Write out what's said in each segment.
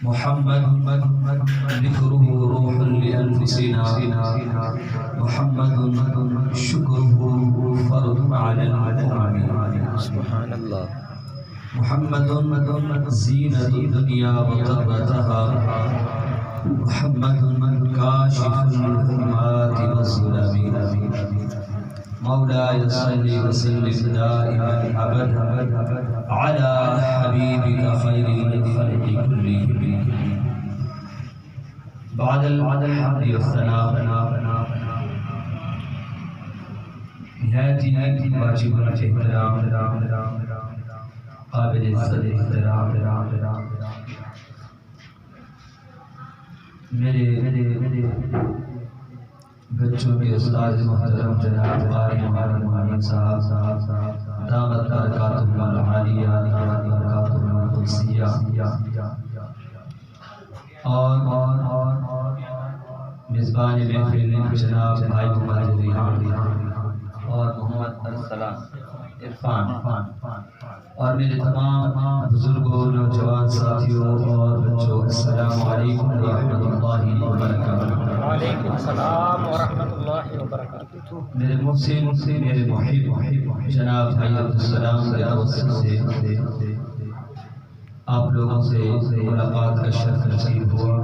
محمد ذكره روح لأنفسنا، محمد شكره فرض على الأمم. سبحان الله. محمد زينة الدنيا وقرتها، محمد كاشف الأمات والظلم. مولاي صل وسلم دائما أبدا على حبيبك خير الخلق كلهم. بعد الحمد والثناء نهايتي واجب الاحترام قابل عزت احترام میرے بچوں کے استاد محترم جناب قاری محمد صاحب دامت برکاتہ العالیہ دامت برکاتہ القدسیہ، اور میزبان محفل جناب بھائی محمد ریحان اور محمد ارسلان عرفان، اور میرے تمام بزرگوں، نوجوان ساتھیوں اور بچوں، السلام علیکم ورحمۃ اللہ وبرکاتہ۔ وعلیکم السلام ورحمۃ اللہ وبرکاتہ۔ میرے محسن، میرے محب جناب بھائی عبدالسلام کے توسط سے آپ لوگوں سے ملاقات کا شرف نصیب ہوا۔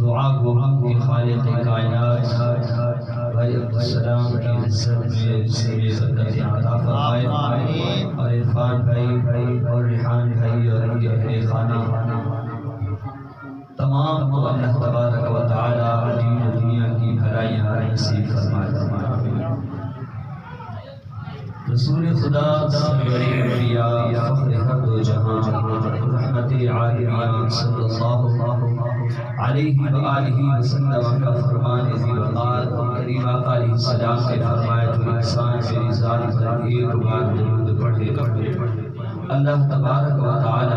دعا گو ہم کے خالق کائنات بھائی عبدالسلام کی عزت میں سبھی برکت عطا فرمائے، اور عرفان بھائی اور ریحان بھائی اور ان کے اہل خانہ تمام کو اللہ تبارک و تعالی دین و دنیا کی بھلائیاں نصیب فرمائے۔ رسول خدا سرور انبیاء فخر ہر دو جہاں رحمت عالمین صلی اللہ علیہ وآلہ وسلم کا فرمان ذی وقار کریم آقا علیہ السلام کے فرمائے جو انسان میری ذات پر ایک بار درود پڑھے اللہ تبارک و تعالی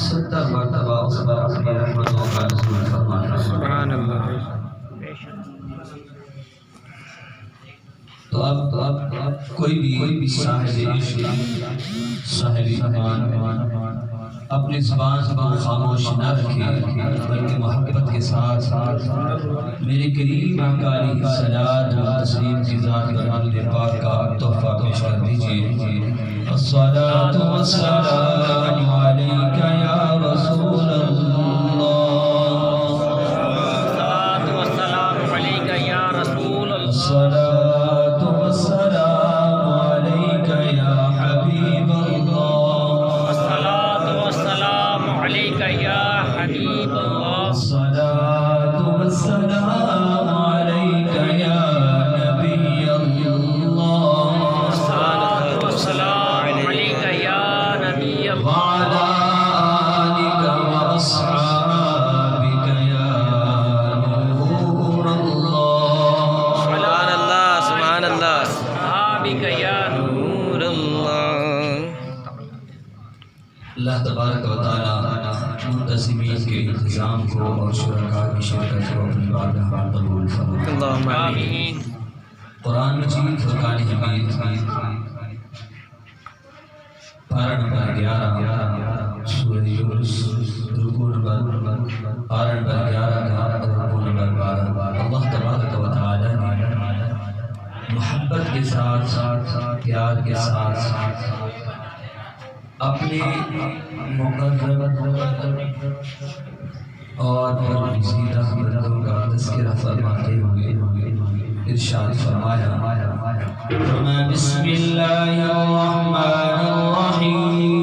70 مرتبہ اس پر اپنی رحمتوں کا نزول فرماتا ہے۔ سبحان اللہ۔ تو اب کوئی بھی صاحب عشق، صاحب ایمان اپنی زبان کو خاموش نہ رکھے، بلکہ محبت کے ساتھ میرے کریم آقا علیہ الصلوۃ والتسلیم کی ذات پر درود پاک کا تحفہ پیش کر دیجیے۔ الصلاۃ والسلام علیک یا رسول اللہ، الصلاۃ والسلام علیک یا رسول اللہ، الصلاۃ والسلام علیک یا حبیب اللہ، الصلاۃ والسلام علیک یا حبیب اللہ، الصلاۃ والسلام علیک یا نبی اللہ، الصلاۃ والسلام علیک یا نبی اللہ، وعلی آلک واصحابک یا نور اللہ۔ سبحان اللہ، سبحان اللہ، صحابک یا نور اللہ۔ اللہ تبارک و تعالی منتظمین کے انتظام کو اور شرکاء کی شرکت کو اپنی بارگاہ میں قبول فرمائے۔ اللہم آمین۔ قرآن مجید فرقان حمید پارہ نمبر 11 سورہ یونس رکوع نمبر پارہ نمبر 11 کا رکوع نمبر 12 اللہ تبارک و تعالی نے محبت کے ساتھ پیار کے ساتھ اپنے مقرب اور برگزیدہ بندوں کا تذکرہ فرماتے ہوئے ارشاد فرمایا، بسم اللہ الرحمن الرحیم۔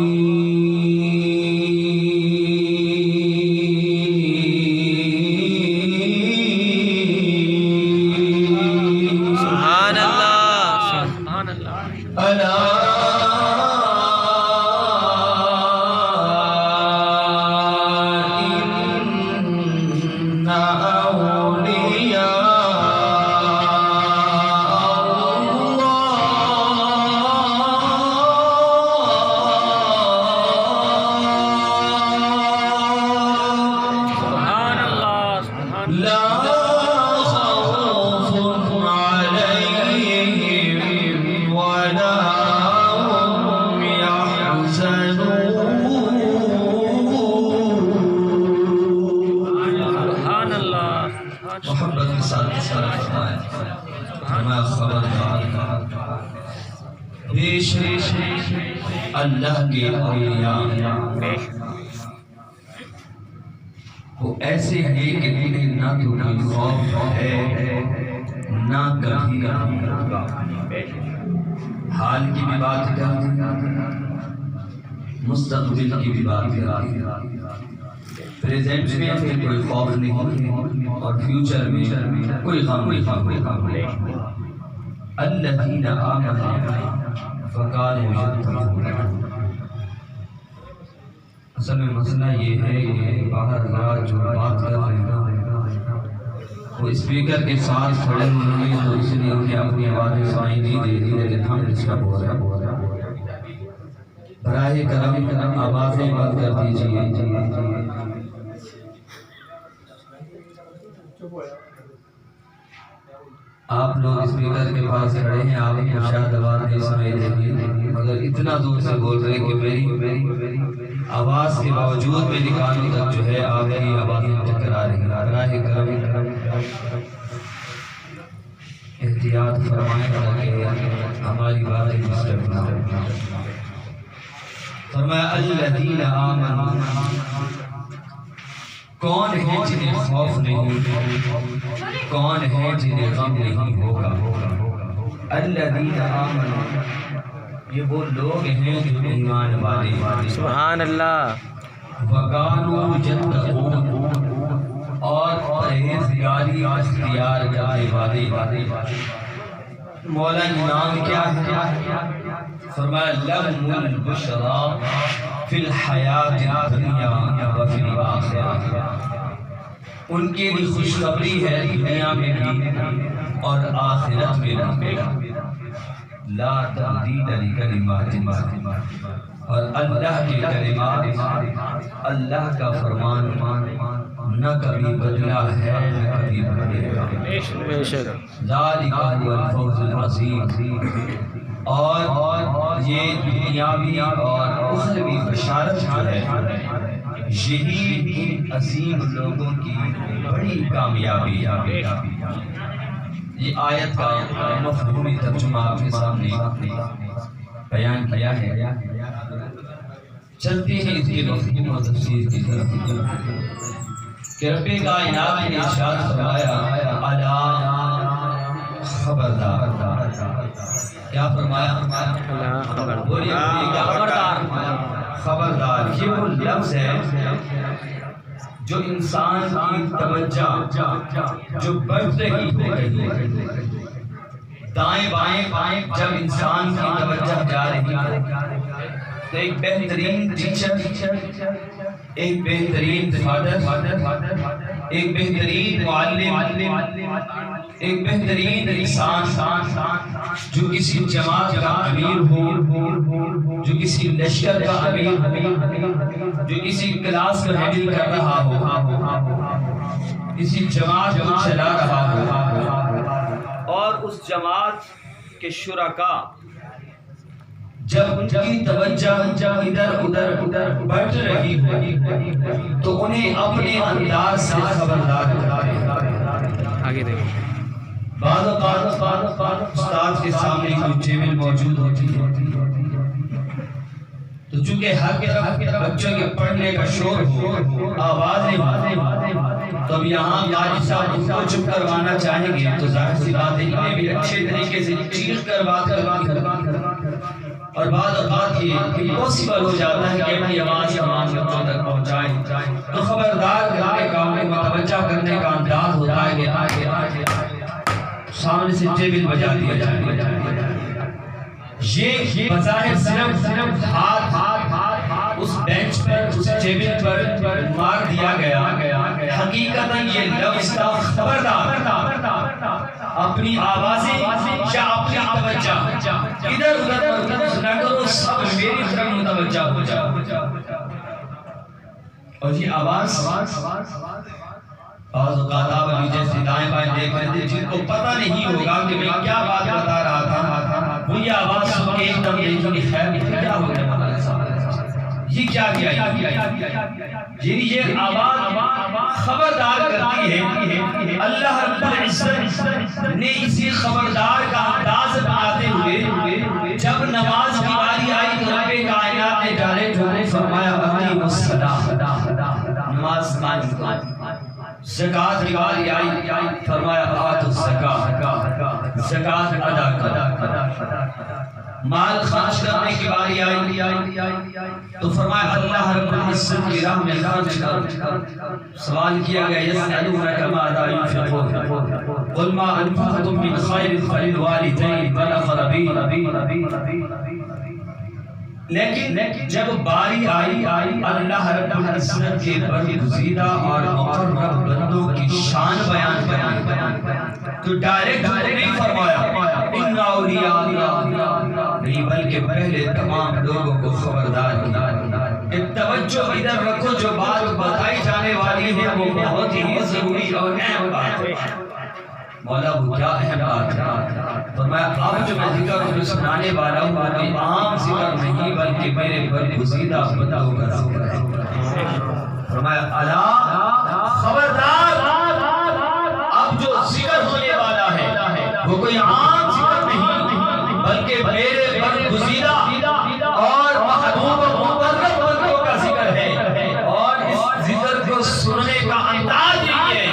سبحان اللہ، سبحان اللہ۔ ألا إن أولياء الله اللہ کے اولیاء وہ ایسے ہیں کہ انہیں نہ تو کوئی خوف ہے نہ کبھی ہوگا. حال کی بھی بات کر مستقبل کی بھی بات کر. پریزنٹ میں ہمیں کوئی خوف نہیں اور فیوچر میں کوئی غم نہیں. الذین آمنوا فکانوا یتقون. اصل میں مسئلہ یہ ہے کہ باہر حضرات جو بات کر رہے ہیں وہ اسپیکر کے ساتھ کھڑے ہوئے ہیں تو اس لیے انہیں اپنی آوازیں سنائی نہیں دے رہی لیکن ہم ڈسٹرب ہو رہے ہیں. براہ کرم آوازیں بند کر دیجیے. آپ لوگ اسپیکر کے پاس کھڑے ہیں آپ شاید آواز نہیں سنائی دے رہی مگر اتنا دور سے بول رہے ہیں کہ میری آواز کے باوجود میری کانوں تک جو ہے آپ کی آوازیں ٹکرا رہی ہیں. براہ کرم احتیاط فرمائیں تاکہ ہماری باتیں ڈسٹرب نہ ہوں. فرمایا الذین آمنوا کون ہے جنہیں خوف نہیں کون ہے جنہیں غم نہیں ہوگا. الذین آمنوا یہ وہ لوگ ہیں جو ایمان والے سبحان اللہ. وکانوا یتقون اور پرہیزگاری اختیار کرنے والے. مولا انعام کیا ہے؟ فرمایا لہم البشری فی الحیات الدنیا و فی الآخرہ. ان کے لیے خوشخبری ہے دنیا میں بھی اور آخرت میں بھی. لا تبدیل لکلمات اللہ اور اللہ کے کلمات اللہ کا فرمان نہ کبھی بدلا ہے نہ کبھی بدلے گا. ذالک هو الفوز العظیم. اور یہ دنیاوی اور اخروی بشارت جو ہے یہی عظیم لوگوں کی بڑی کامیابی ہے. یہ آیت کا مفہومی ترجمہ آپ کے سامنے بیان کیا ہے. چلتے ہیں اس کے مفہوم و تفسیر کی طرف کہ رب کائنات نے ارشاد فرمایا الا خبردار. کیا فرمایا؟ خبردار. خبردار یہ وہ لفظ ہے جو انسان کی توجہ جو بڑھ رہی ہے دائیں بائیں جب انسان کی توجہ جا رہی ہے تو ایک بہترین ٹیچر ایک بہترین فادر ایک بہترین معلم ایک بہترین انسان جو کسی جماعت کا امیر ہو جو کسی لشکر کا امیر ہو جو کسی کلاس کو ہینڈل کر رہا ہو کسی جماعت کو چلا رہا ہو اور اس جماعت کے شرکاء جب ان کی توجہ ادھر ادھر بڑھ رہی ہو تو انہیں اپنے انداز سے خبردار کریں. آگے دیکھیں. بعض استاد کے سامنے کوئی ٹیبل موجود ہوتی ہے تو چونکہ ہر طرف بچوں کے پڑھنے کا شور ہو آوازیں تو اب یہاں قاری صاحب ان کو چپ کروانا چاہیں گے تو ظاہر سی بات ہے انہیں بھی اچھے طریقے سے چیخ کر بات کروا اور بعض اوقات یہ امپاسبل ہو جاتا ہے کہ اپنی آواز تمام لوگوں تک پہنچائیں تو خبردار کرنے کا متوجہ کرنے کا انداز ہوتا ہے کہ آگے سامنے سے ٹیبل بجا دیا جائے. یہ بظاہر صرف ہاتھ اس بینچ پر اس ٹیبل پر مار دیا گیا حقیقتاً یہ لفظ تھا خبردار. اپنی آوازیں یا اپنی توجہ ادھر ادھر نہ کرو سب میری طرف متوجہ ہو جاؤ. اور یہ آواز بعض اوقات آپ ابھی جیسے دائیں بائیں دیکھ رہے تھے جن کو پتہ نہیں ہوگا کہ میں کیا بات بتا رہا تھا وہ یہ آواز سن کے ایک دم دیکھیں خیر کیا ہو گیا ہمارے ساتھ یہ کیا یہ آواز خبردار کرتی ہے. اللہ رب العزت نے اسی خبردار کا انداز بناتے ہوئے جب نماز کی باری آئی تو رب کائنات الصلاۃ، نماز قائم، زکات کی باری آئی، فرمایا آتوا الزکات، زکات ادا کرو۔ مال خرچ کرنے کی باری آئی تو فرمایا اللہ رب العزت کی راہ میں خرچ کرو۔ سوال کیا گیا یسألونک ماذا ينفقون قل ما انفقتم من خیر فللوالدین والاقربین۔ لیکن جب باری آئی اللہ رب العزت کے برگزیدہ اور مقرب بندوں کی شان بیان تو ڈائریکٹ نہیں فرمایا ان اولیاء اللہ، نہیں بلکہ پہلے تمام لوگوں کو خبردار کیا کہ توجہ ادھر رکھو، جو بات بتائی جانے والی ہے وہ بہت ہی ضروری اور اہم بات ہے۔ مولا وہ کیا اہم بات ہے؟ فرمایا اب جو میں ذکر سنانے والا ہوں وہ عام ذکر نہیں بلکہ میرے برگزیدہ بندوں کا ذکر ہے۔ فرمایا الا خبردار، اب جو ذکر ہونے والا ہے وہ کوئی عام ذکر نہیں بلکہ میرے برگزیدہ اور محبوب و مقرب بندوں کا ذکر ہے۔ اور اس ذکر کو سننے کا انداز یہ ہے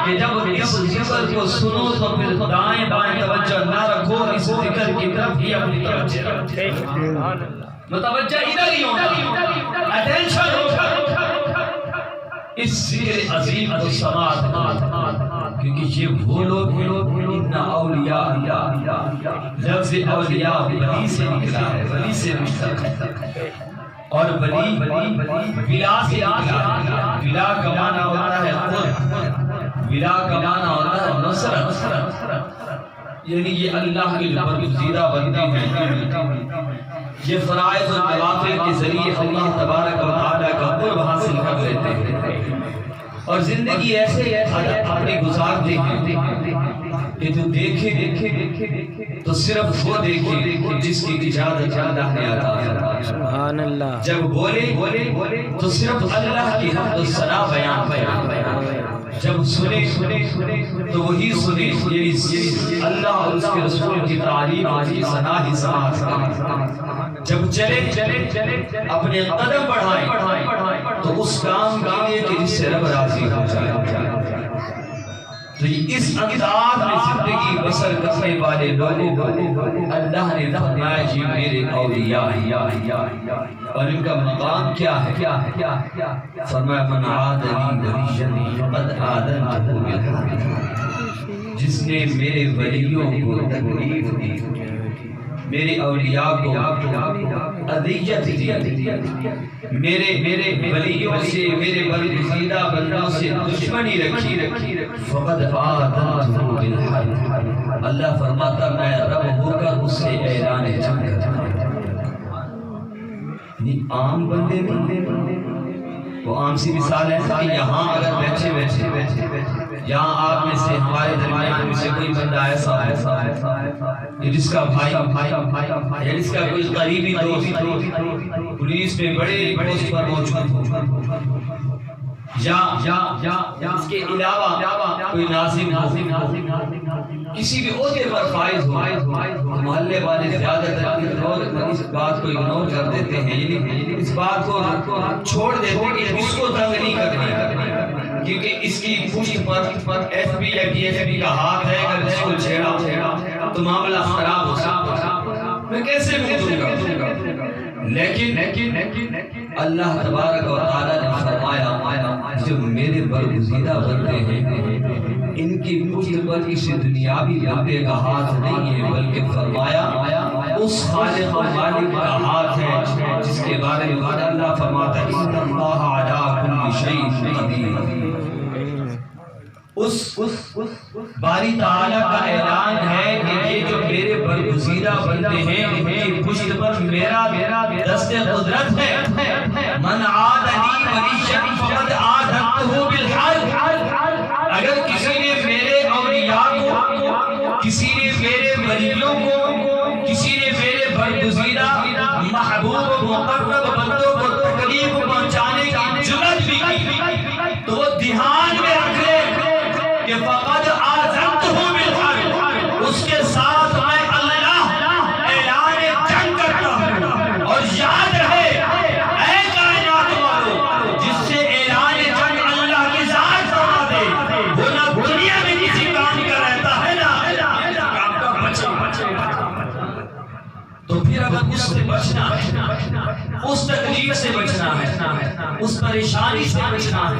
کہ جب اس ذکر کو سنو تو پھر دائیں بائیں توجہ نہ رکھو، اس ذکر کی طرف ہی اپنی توجہ رکھو، متوجہ ادھر ہی ہونا، اٹینشن ہوگا اس ذکر عظیم کو سماعت، کیونکہ یہ وہ لوگ ہیں ان اولیاء اللہ، لفظ اولیاء ولی سے نکلا ہے، ولی سے مشتق ہے، اور ولی ولا سے نکلا ہے۔ ولا کا معنی ہوتا ہے قرب، ولا کا معنی ہوتا ہے نصرت، یعنی یہ اللہ کے برگزیدہ بندے ہیں، یہ فرائض و نوافل کے ذریعے اللہ تبارک و تعالیٰ کا قرب حاصل کر لیتے ہیں اور زندگی ایسے اپنی گزارتے ہیں کہ جو دیکھے تو صرف وہ دیکھے جس کی اجازت اللہ نے عطا فرمائی۔ سبحان اللہ۔ جب بولے تو صرف اللہ کی حمد و ثنا بیان، جب سنے تو وہی سنے، یعنی اللہ اور اس کے رسول کی تعلیم اور ثنا ہی سماعت کریں۔ جب چلے اپنے قدم بڑھائیں تو اس کام کے لیے کہ جس سے رب راضی ہو جائے۔ تو اس انداز میں زندگی بسر کرنے والے لوگوں کو اللہ نے فرمایا یہ میرے اولیاء ہیں، اور ان کا مقام کیا ہے؟ فرمایا من عاد لی ولیًا فقد آذنتہ بالحرب، جس نے میرے ولیوں کو تکلیف دی، میرے اولیاء کو اذیت دی، میرے ولیوں سے، میرے برگزیدہ بندوں سے دشمنی رکھی، فقد آذنتہ بالحرب، اللہ فرماتا میں رب ہو کر اس سے اعلان جنگ کرتا ہوں۔ عام بندے وہ عام سی مثال ہے کہ یہاں اگر بیٹھے یہاں آپ میں سے ہمارے درمیان میں سے کوئی بندہ ایسا ہے جس کا بھائی یا جس کا کوئی قریبی دوست پولیس میں بڑے پوسٹ پر موجود یا اس کے علاوہ کوئی ناظم کسی بھی عہدے پر فائز ہو، محلے والے زیادہ تر اس بات کو اگنور کر دیتے ہیں، یعنی اس بات کو چھوڑ دیتے ہیں کہ اس کو تنگ نہیں کرنا، کیونکہ اس کی پشت پر ایس پی یا ڈی ایس پی کا ہاتھ ہے، اگر اس کو چھیڑا تو معاملہ خراب ہو سکتا ہے، میں کیسے منظور کروں گا؟ لیکن اللہ تبارک و تعالیٰ نے فرمایا جو میرے برگزیدہ بندے ہیں ان کی پشت پر کسی دنیاوی بندے کا ہاتھ نہیں ہے، بلکہ فرمایا اس خالق و مالک کا ہاتھ ہے جس کے بارے میں اللہ فرماتا ہے ان اللہ علی کل شیء قدیر۔ اس باری تعالیٰ کا اعلان ہے کہ یہ جو میرے برگزیدہ بندے ہیں ان کی پشت پر میرا دست قدرت ہے۔ من عاد لی ولیًا فقد آذنتہ بالحرب، اگر کسی نے میرے اولیاء کو، کسی نے میرے ولیوں کو، کسی نے میرے برگزیدہ محبوب و مقرب بندوں کو تکلیف پہنچانے کی جرات بھی کی تو وہ دھیان میں رکھ لے کہ فقد آذنتہ بالحرب، اس کے ساتھ میں اللہ اعلان جنگ کرتا ہوں۔ اور یاد رہے اے کائنات والو، اس تکلیف سے بچنا ہے، اس پریشانی سے بچنا ہے،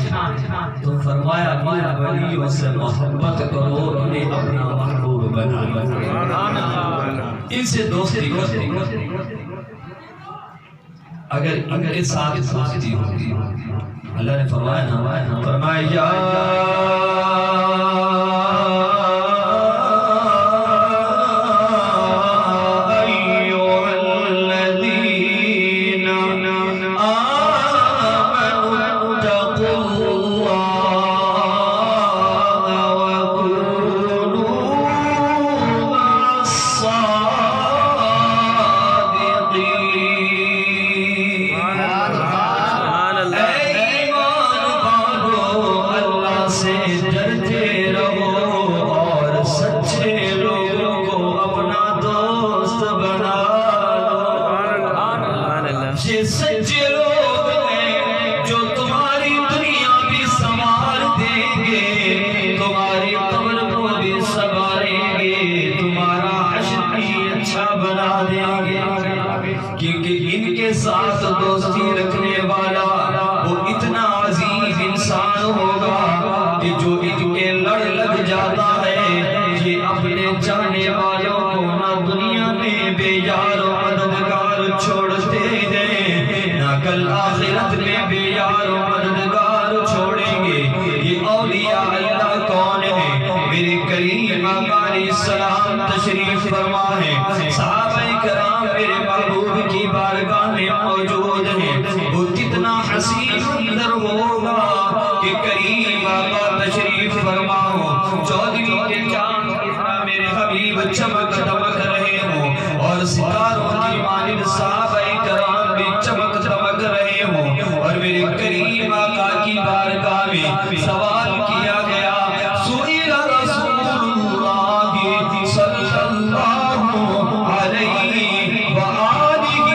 تو فرمایا ولیوں سے محبت کرو، انہیں اپنا محبوب بنا، ان سے دوستی کرو۔ اگر ان کے ساتھ دوستی ہوتی، اللہ نے فرمایا یا سچے لوگ ہیں جو تمہاری دنیا بھی سنوار دیں گے، تمہاری قبر کو بھی سنواریں گے، تمہارا حشر بھی اچھا بنا دیں گے، کیونکہ ان کے ساتھ دوستی رکھنے والا وہ اتنا عظیم انسان ہوگا کہ جو ان کے لڑ لگ جاتا ہے، یہ اپنے جانے والوں کو نہ دنیا میں بے یار و مددگار چھوڑتے ہیں، کل آخرت میں بے یار و مددگار چھوڑیں گے۔ یہ اولیاء اللہ کون ہیں؟ میرے کریم آقا علیہ السلام تشریف فرما ہے، صحابہ کرام میرے محبوب کی بارگاہ میں موجود ہیں، وہ کتنا حسین منظر ہوگا کہ کریم آقا تشریف فرما ہو، چودھویں کے چاند کی طرح میرے حبیب چمک دمک رہے ہوں، اور ستاروں کی مانند صحابہ کرام بھی چمک دمک رہے ہوں، اور میرے کریم آقا کی بارگاہ میں سوال کیا گیا، سئل رسول اللہ صلی اللہ علیہ وآلہ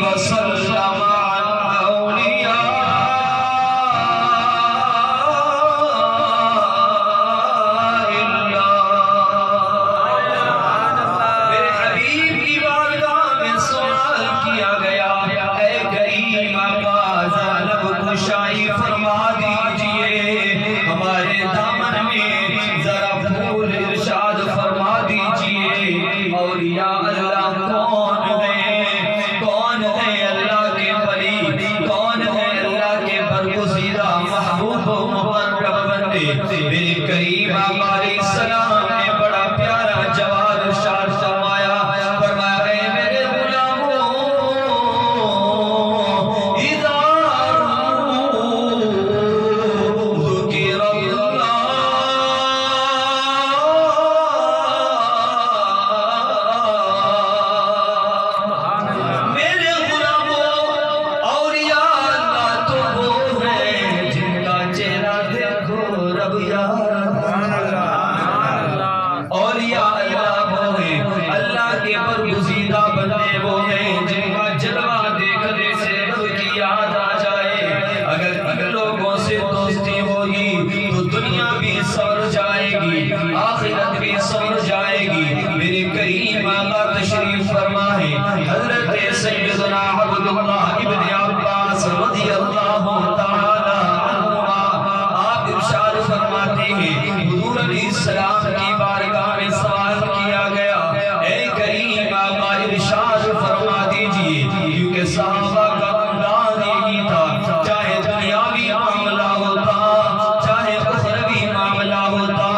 وسلم عن اولیاء اللہ، میرے حبیب کی بارگاہ میں سوال کیا گیا، اے کریم آقا ذالب کشائی فرما دیجئے، ہمارے دامن میں ذرا پھول ارشاد فرما دیجئے، اولیاء اللہ کون ہیں؟ کون ہیں اللہ کے ولی؟ کون ہیں اللہ کے برگزیدہ محبوب و مبارک بندے؟ میرے کریم آقا علیہ السلام نے بڑا پیارا جواب ارشاد فرمایا، فرمایا اے میرے غلاموں، اذا ذکر اللہ میرے غلاموں، اولیاء اللہ تو وہ ہیں جن کا چہرہ دیکھو رب یاد، اولیاء اللہ وہ ہیں اللہ کے برگزیدہ بندے، وہ ہیں جن کا جلوہ دیکھنے سے رب کی یاد آ جائے۔ اگر لوگوں سے دوستی ہوگی تو دنیا بھی سور جائے گی، آخرت بھی سور جائے گی۔ میرے کریم آقا تشریف فرما ہے، حضرت سیدنا عبداللہ ابن عباس رضی اللہ تعالی عنہما آپ ارشاد فرماتے ہیں، حضور علیہ السلام کی بارگاہ میں سوال کیا گیا، اے کریم آقا ارشاد فرما دیجئے، کیونکہ صحابہ کا انداز یہی تھا، چاہے دنیاوی معاملہ ہوتا، چاہے اخروی معاملہ ہوتا،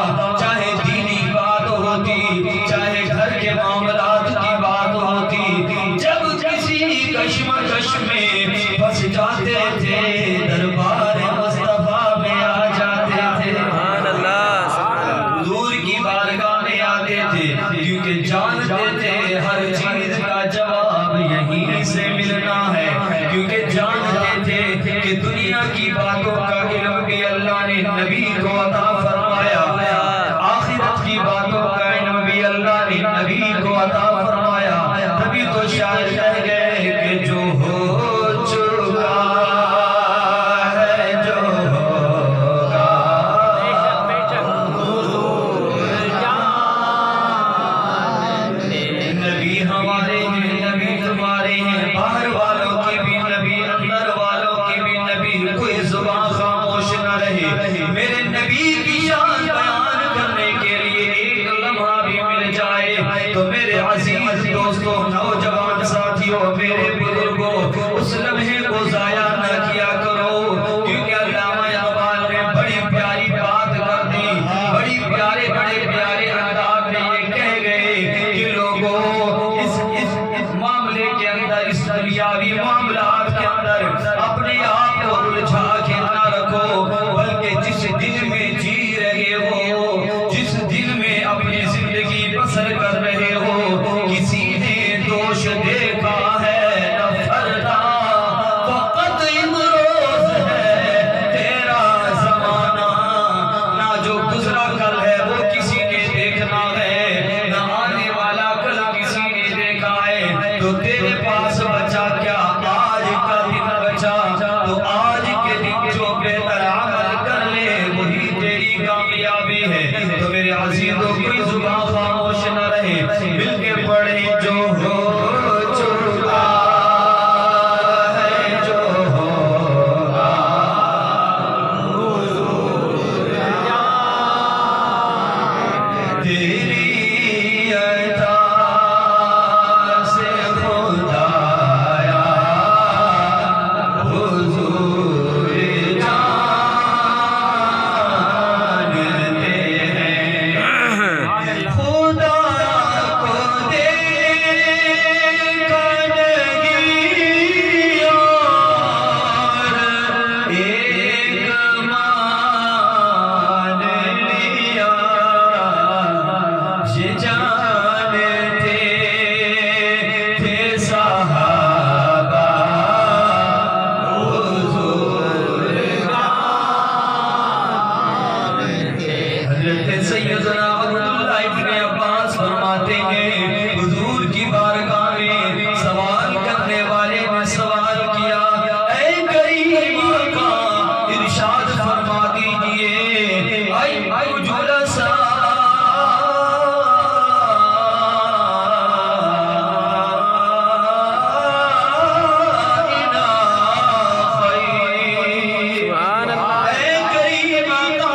چاہے دینی بات ہوتی، چاہے گھر کے معاملات کی بات ہوتی، جب کسی کشمکش میں پھنس جاتے تھے دربار مصطفیٰ میں آ جاتے تھے، حضور کی بارگاہ میں آتے تھے، کیونکہ جانتے تھے ہر چیز کا جواب یہیں سے ملنا ہے، کیونکہ جانتے تھے کہ دنیا کی باتوں کا علم بھی اللہ نے نبی کو عطا فرمایا، آخرت کی باتوں کا علم بھی اللہ نے نبی کو عطا فرمایا، تبھی تو شاعر کہہ گئے کہ جو ہو چکا ہے جو ہوگا نبی ہمارے ہیں، نبی تمہارے ہیں، باہر والوں کی لمحے کو ضائع نہ کیا کرو، کیونکہ علامہ اقبال نے بڑی پیاری بات کر دی، بڑے پیارے انداز میں یہ کہہ گئے کہ لوگوں اس معاملے کے اندر، اس دنیاوی معاملات کے اندر اپنے آپ کو الجھا کے نہ رکھو، بلکہ جس دن میں جی رہے ہو، جس دن میں اپنی زندگی بسر کر رہے ہو، کسی نے دوش دیکھا ہے نہ فردا، فقط امروز ہے تیرا زمانہ، نہ جو گزرا کل ہے وہ کسی نے دیکھنا ہے، نہ آنے والا کل کسی نے دیکھا ہے، تو تیرے پاس بچا کیا آج کا دن بچا، تو آج کے دن جو بہتر عمل کر لے وہی تیری کامیابی ہے۔ تو میرے عزیزوں کوئی زبان خاموش نہ رہے، مل کے پڑھیں جو ہو چکا ہے، جو ہوگا تیری عطا سے خدایا حضور جانتے ہیں، خدا کو دیکھا نہیں اور ایک مان لیا، یہ جانتے تھے صحابہ حضور حضرت سیدنا عبداللہ ابن عباس فرماتے ہیں حضور کی بارگاہ میں سوال کرنے والے نے سوال کیا، اے کریم آقا ارشاد فرما دیجئے، اے جلسا سبحان اللہ۔ اے کریم آقا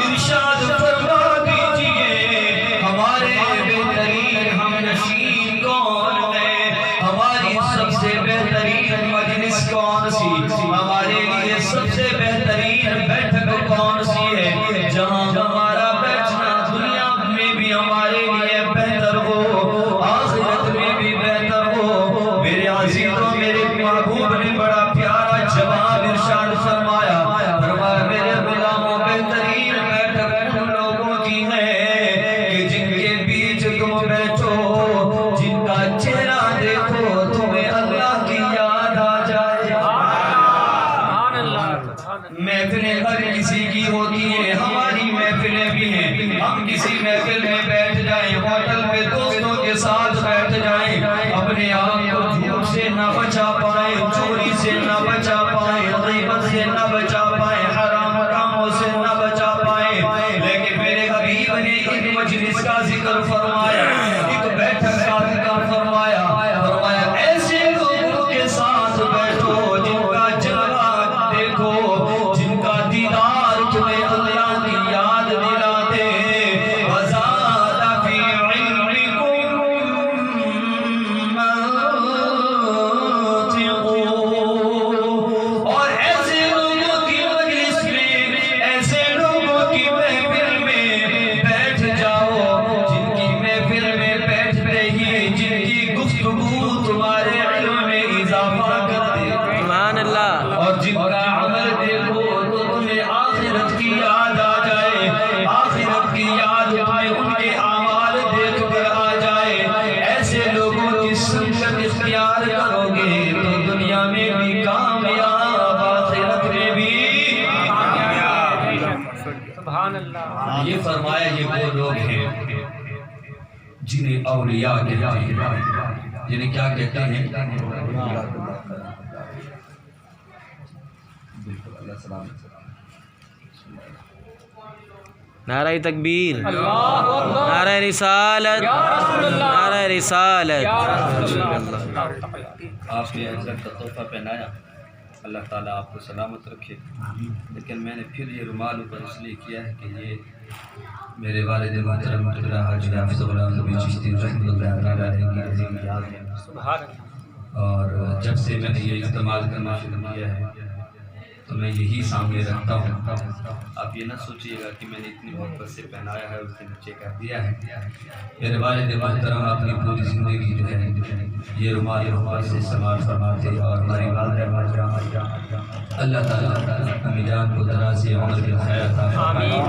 ارشاد فرما دیجئے، ہمارے بہترین ہم نشین کون ہے، ہماری سب سے بہترین مجلس کون سی، ہمارے لیے سب سے بہترین بیٹھک کون سی ہے، جہاں ہمارا بیٹھنا دنیا میں بھی ہمارے لیے بہتر ہو، آخرت میں بھی بہتر ہو۔ میرے عزیزوں میرے محبوب نے بڑا پیارا جواب ارشاد فرمایا، فرمایا میرے غلاموں بہترین بیٹھک ان لوگوں کی ہے کہ جن کے بیچ تم بیٹھو، جن کا چہرہ دیکھو تمہیں اللہ کی یاد آ جائے۔ سبحان اللہ۔ محفلیں ہر کسی کی ہوتی ہیں، ہماری محفلیں بھی ہیں، ہم کسی محفل میں بیٹھ جائیں، ہوٹل پہ دوستوں کے ساتھ بیٹھ جائیں، اپنے آپ کو جھوٹ سے نہ بچا پائیں، چوری سے نہ بچا پائیں، غیبت سے نہ بچا پائیں، حرام کاموں سے نہ بچا پائیں، لیکن میرے حبیب نے ایک مجلس کا ذکر فرمایا، ایک بیٹھک کا ذکر فرمایا، فرمایا ایسے لوگوں کے ساتھ بیٹھو جن کا جلوہ دیکھو، جن کا دیدار تمہیں اللہ کی یاد دلا دے، وَزَادَ فِي عِلْمِكُمْ مَنْطِقُوا، اور ایسے لوگوں کی مجلس میں، ایسے لوگوں کی محفل میں بیٹھ جاؤ، جن کی محفل میں بیٹھتے ہی جن کی گفتگو تمہارے علم میں اضافہ کر دے، سبحان اللہ۔ اور جن کا عمل دیکھو تو تمہیں آخرت کی یاد آ جائے، آخرت کی یاد تمہیں ان کے اعمال دیکھ کر آ جائے، ایسے لوگوں کی سنت اختیار کرو گے تو دنیا میں بھی کامیاب، آخرت میں بھی کامیاب۔ سبحان اللہ۔ یہ فرمایا یہ وہ لوگ ہیں جنہیں اولیاء کہتے ہیں، جنہیں کیا کہتے ہیں؟ نعرہ تکبیر، نعرہ رسالت، نعرہ رسالت۔ آپ نے عزت کا تحفہ پہنایا، اللہ تعالیٰ آپ کو سلامت رکھے، لیکن میں نے پھر یہ رومال اوپر اس لیے کیا ہے کہ یہ میرے والد محترم حاجی حافظ اللہ نبی چشتی رحمۃ اللہ علیہ کی یاد ہے۔ اور جب سے میں نے یہ استعمال کرنا شروع کیا ہے تو میں یہی سامنے رکھتا ہوں. آپ یہ نہ سوچیے گا کہ میں نے اتنی محبت سے پہنایا ہے اور اس کے نیچے کر دیا ہے. میرے والد محترم اپنی پوری زندگی جو ہے یہ رومال محبت سے استعمال فرماتے اور ہماری والدہ اللہ تعالیٰ امی جان کو دراز عمر کی حیات عطا فرمائے.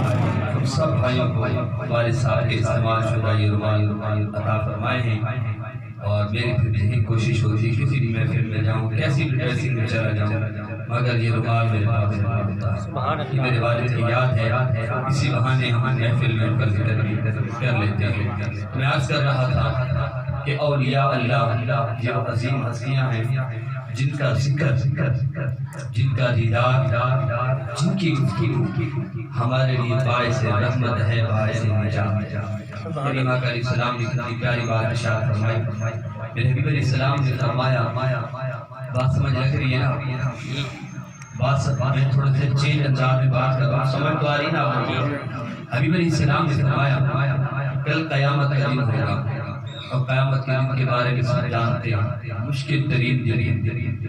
ہم سب بھائیوں کو والد صاحب کے استعمال شدہ یہ رومال عطا فرمائے ہیں. اور میری پھر یہی کوشش ہوتی ہے کسی بھی محفل میں جاؤں کیسی بھی ڈریسنگ میں چلا جاؤں مگر یہ رومال میرے پاس ہوتا ہے. یہ میرے والد کی یاد ہے. اسی بہانے ہم محفل میں ان کا ذکر بھی کر لیتے ہیں. میں عرض کر رہا تھا کہ اولیاء اللہ یہ عظیم ہستیاں ہیں جن کا ذکر جن کا دیدار جن کی گفتگو ہمارے لیے باعث رحمت ہے باعث نجات. میرے آقا علیہ السلام نے کتنی پیاری بات ارشاد فرمائی. میرے حبیب علیہ السلام نے فرمایا بات سمجھ لگ رہی ہے نا بات میں تھوڑا سا چینج انداز میں بات کر رہا ہوں سمجھ تو آ رہی نا آپ کو. حبیب علیہ السلام نے فرمایا کل قیامت کا دن ہوگا اور قیامت کے دن کے بارے میں سب جانتے ہیں مشکل ترین دن.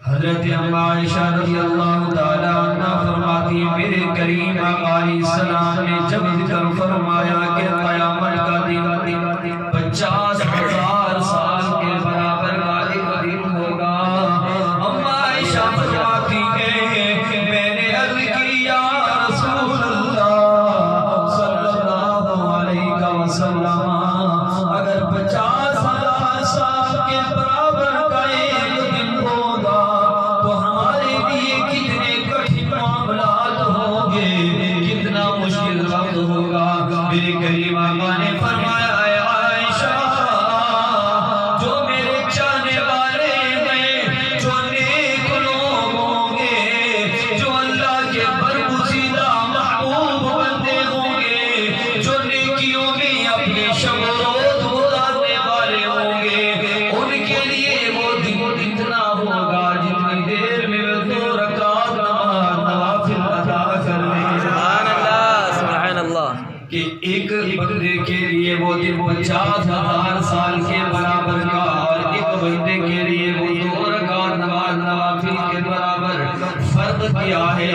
حضرت عائشہ رضی اللہ تعالی عنہ فرماتی ہیں میرے کریم آقا علیہ السلام نے جب ذکر فرمایا کہ قیامت کا دن 50,000 سال کے برابر کا ایک دن ہوگا. عائشہ فرماتی ہیں میں نے عرض کی یا رسول اللہ صلی اللہ علیہ وسلم اگر 50,000 سال کے برابر کا ایک دن ہوگا تو ہمارے لیے کتنے کٹھن معاملات ہوں گے کتنا مشکل وقت ہوگا. میرے کریم آقا نے فرمایا کہ ایک بندے کے لیے وہ دن 50,000 سال کے برابر کا اور ایک بندے کے لیے وہ 2 رکعت نماز نوافل کے برابر فرض کیا ہے.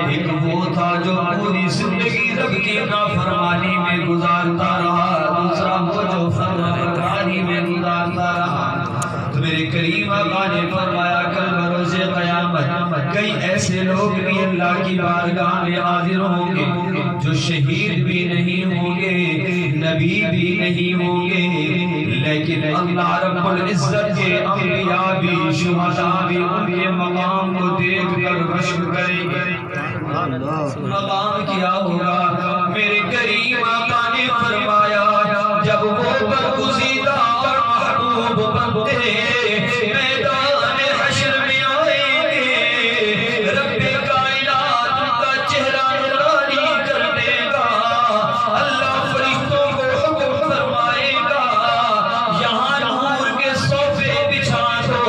ایک وہ تھا جو پوری زندگی رب کی نافرمانی میں گزارتا رہا دوسرا وہ جو فرمانبرداری میں گزارتا رہا. تو میرے کریم آقا نے فرمایا کل بروز قیامت کئی ایسے لوگ بھی اللہ کی بارگاہ میں حاضر ہوں گے جو شہید بھی نہیں ہوں گے نبی بھی نہیں ہوں گے لیکن اللہ رب العزت کے انبیاء بھی شہداء بھی ان کے مقام کو دیکھ کر مشق کریں گے. مقام کیا ہوگا میرے کریم آقا نے فرمایا جب وہ برگزیدہ اور محبوب بندے میدان حشر میں آئیں گے رب کائنات ان کا چہرہ نورانی کر دے گا. اللہ فرشتوں کو حکم فرمائے گا یہاں نور کے صوفے بچھا دو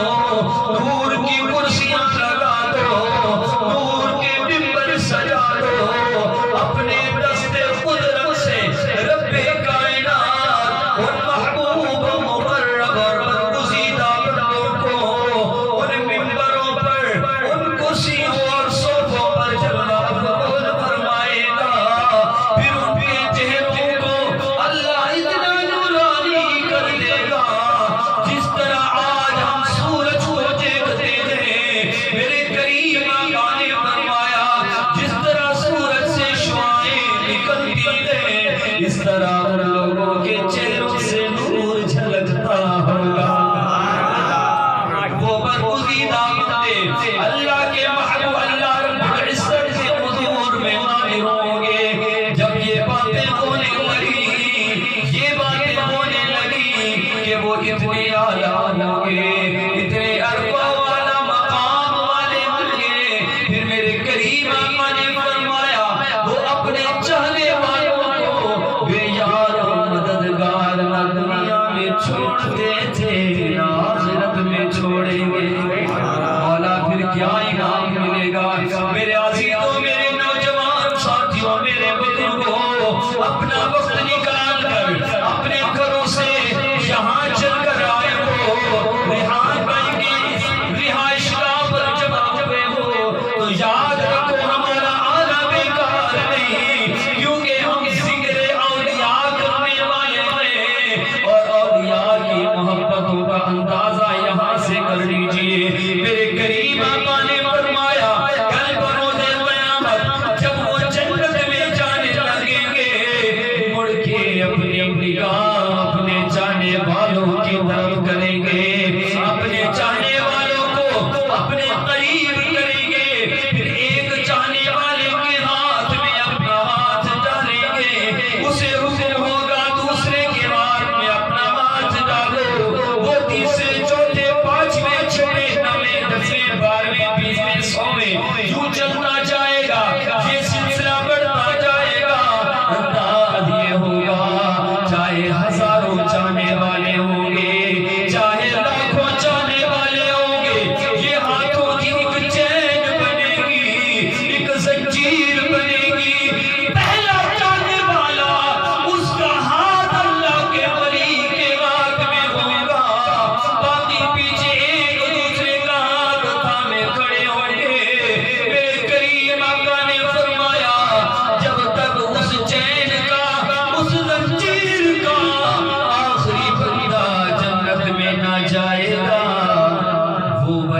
نور کی کرسیاں لگا دو نور کے ممبر سجا دو. اپنے دست قدرت سے رب کائنات ان محبوب مقرب اور برگزیدہ بندوں کو ان ممبروں پر ان کرسیوں اور صوفوں پر جلوہ افروز فرمائے گا. پھر ان کے چہروں کو اللہ اتنا نورانی کر دے گا جس طرح آج ہم سورج کو دیکھتے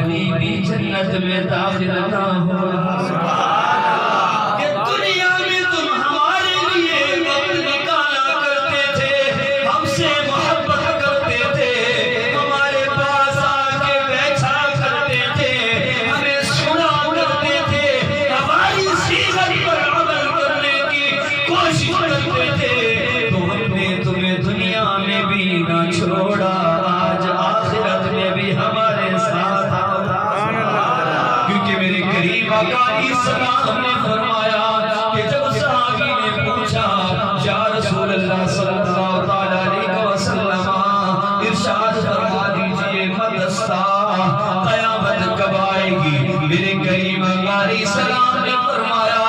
ولی بھی جنت میں داخل نہ ہو کہ دنیا میں تم ہمارے لیے وقت نکالا کرتے تھے، ہم سے محبت کرتے تھے، ہمارے پاس آ کے بیٹھا کرتے تھے، ہمیں سنا کرتے تھے، ہماری سیرت پر عمل کرنے کی کوشش کرتے تھے، تو ہم نے تمہیں دنیا میں بھی نہ چھوڑا، آج آخرت میں بھی ہمارے ساتھ آؤ۔ کیونکہ میرے قریب آقا علیہ السلام نے فرمایا کہ جب صحابی نے پوچھا یا رسول اللہ صلی اللہ تعالیٰ علیہ وسلم ارشاد فرما دیجئے متى الساعة، قیامت کب آئے گی؟ میرے قریب آقا علیہ السلام نے فرمایا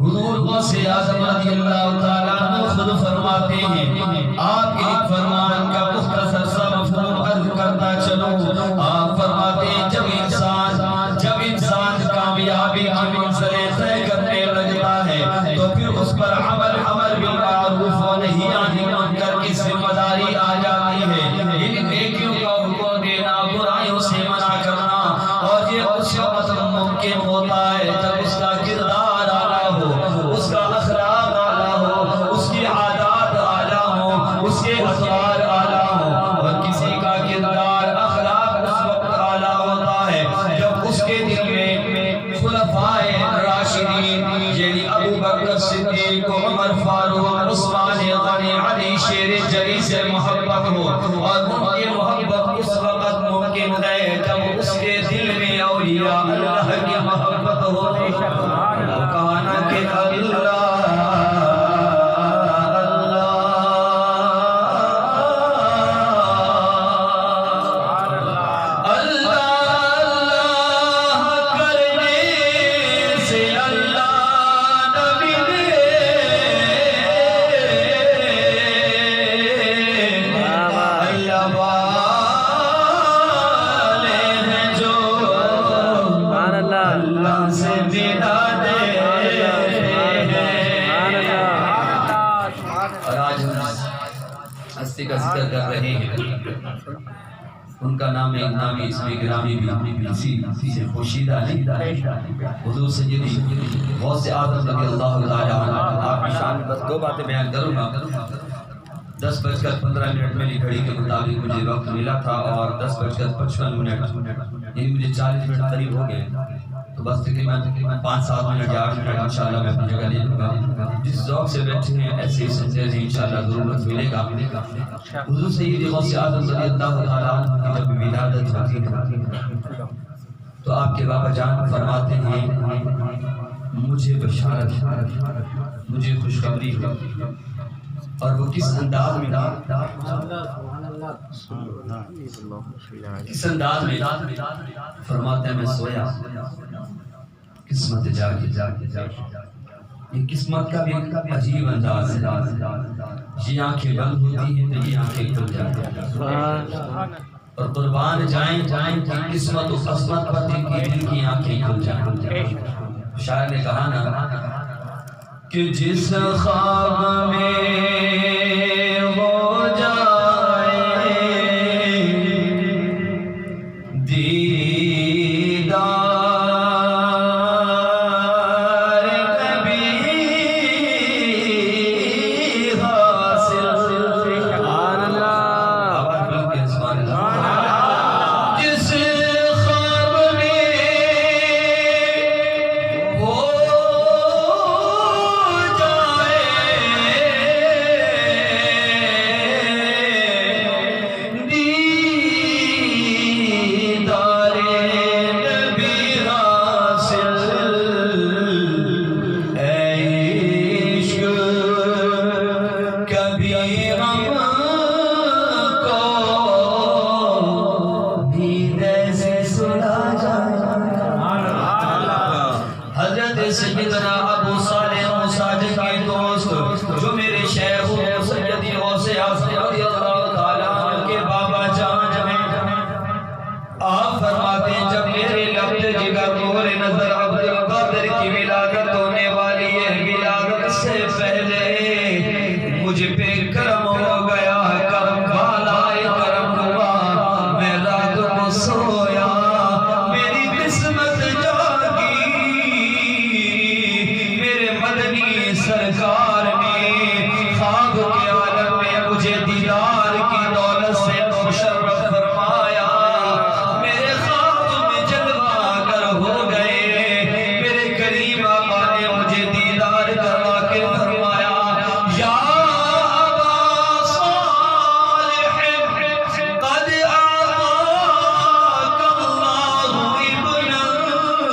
حضور غوث اعظم رضی اللہ تعالیٰ عنہ خود فرماتے ہیں، آپ کے ایک فرمان کا مختصر سا مفہوم عرض کرتا چلوں۔ آپ فرماتے ہیں جب انسان کامیابی کی منزل طے کرنے لگتا ہے تو پھر اس پر عمل بالمعروف و نہی عن المنکر کی ذمہ داری آ جاتی ہے، ان نیکیوں کا حکم دینا، برائیوں سے منع کرنا، اور یہ اس وقت ممکن ہوتا ہے جب اس کا کردار اعلیٰ ہو، اس کا اخلاق اعلیٰ ہو، اس کی عادات اعلیٰ ہوں، اس کے اطوار اعلیٰ ہوں۔ اور کسی کا کردار اخلاق اس وقت اعلیٰ ہوتا ہے جب اس کے دل میں خلفائے راشدین یعنی ابو بکر صدیق، عمر فاروق، عثمان غنی، علی شیر جری سے محبت ہو، اور ان کی محبت اس وقت ممکن ہے جب اس کے دل میں اولیاء اللہ کی محبت ہو۔ کہانا کہ ہستی کا ذکر کر رہے ہیں، ان کا نام اسم گرامی بھی اسی سے پوشیدہ ہے۔ حضور سیدی غوث اعظم رضی اللہ تعالیٰ عنہ، آپ کی شان بس دو باتیں بیان کروں گا۔ 10:15 میری گھڑی کے مطابق مجھے وقت ملا تھا، اور 10:55 یعنی مجھے 40 منٹ قریب ہو گئے، تو بس تقریباً 5-7 منٹ یا 8 منٹ انشاءاللہ میں اپنی جگہ لے لوں گا۔ جس ذوق سے بیٹھے ہیں ایسے ہی سنتے رہیں، انشاءاللہ ضرورت ملے گا۔ حضور سیدی غوث اعظم رضی اللہ تعالیٰ عنہ کی جب ولادت ہوتی ہے تو آپ کے بابا جان فرماتے ہیں مجھے بشارت، مجھے خوشخبری اور وہ کس انداز میں کس انداز میں فرماتے ہیں میں سویا قسمت جاگی یہ قسمت کا بھی عجیب انداز ہے یہ آنکھیں بند ہوتی ہیں تو یہ آنکھیں کھل جاتی ہیں اور قربان جائیں کہ قسمت و قسمت پر دل کی آنکھیں کھل جائیں شاعر نے کہا نا کہ جس خواب میں ہو جائے دیدار کبھی حاصل سبحان اللہ جس خواب میں ہو سیدنا ابو صالح مساجد کے دوست جو میرے شیخ سیدی غوث اعظم رضی اللہ تعالیٰ عنہ کے بابا جان ہیں آپ فرماتے ہیں جب میرے لب جگر نور نظر عبد القادر کی ولادت ہونے والی ہے ولادت سے پہلے مجھ پہ کرم ہو گیا کرم والا کرم ہوا میں رات کو سویا میری قسمت سرکار نے خواب کے عالم میں مجھے دیدار کی دولت سے مشرف فرمایا میرے خواب میں جلوہ گر ہو گئے میرے کریم آقا نے مجھے دیدار کروا کے فرمایا یا ابا صالح قد آتاک اللہ ابنا وهو ولی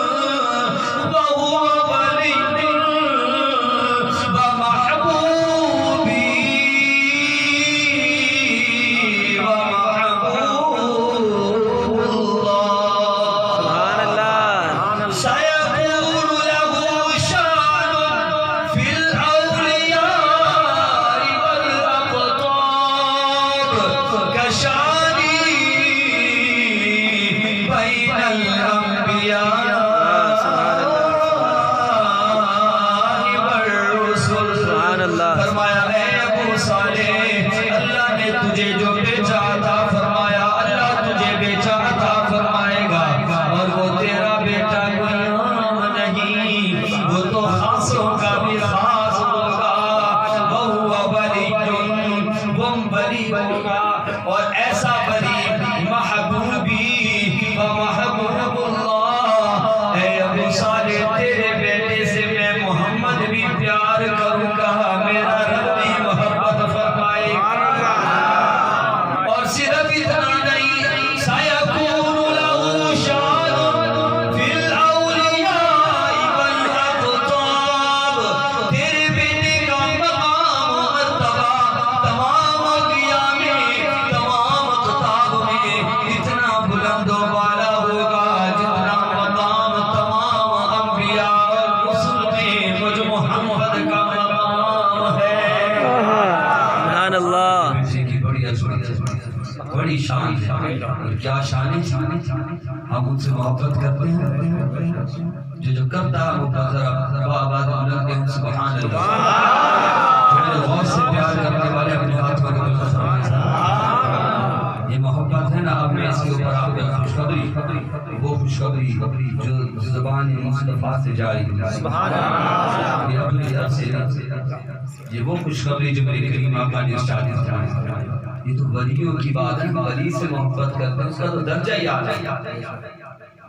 فرمایا اے ابو صالح اللہ نے تجھے جو بیچا عطا فرمایا اللہ تجھے بیچا عطا فرمائے گا اور وہ تیرا بیٹا کوئی عام نہیں وہ تو خاصوں کا بھی خاص ہوگا وہ ولی وہ ولی ہوگا اور ایسا ولی محبوبی و محبوب اللہ اے ابو صالح تیرے بیٹے سے میں محمد بھی پیار کروں گا میرا رب بھی محبت فرمائے گا اور صرف اتنا نہیں سیکون لہ شان فی الاولیاء والاقطاب تیرے بیٹے کا مقام و مرتبہ تمام انبیاء میں تمام اقطاب میں اتنا بلند و بالا ہوگا جتنا مقام تمام انبیاء اور رسل میں مجھ محمد کا مقام ہے سبحان اللہ کی بڑی عظمت بڑی شان کیا شان ہم ان سے محبت کرتے ہیں جو کرتا ہے وہ ذرا آباد بلند کے سبحان اللہ جو میرے غوث سے پیار کرنے والے اپنے ہاتھ پر یہ محبت ہے نا اب میں اس کے اوپر آپ کا خوشخبری وہ خوشخبری جو زبان مصطفیٰ سے جاری سبحان اللہ یہ اپنی طرف سے یہ وہ خوشخبری جو میرے کریم آقا نے ارشاد فرمایا یہ تو ولیوں کی بات ہے ولی سے محبت کرتے ہیں اس کا تو درجہ ہی اعلیٰ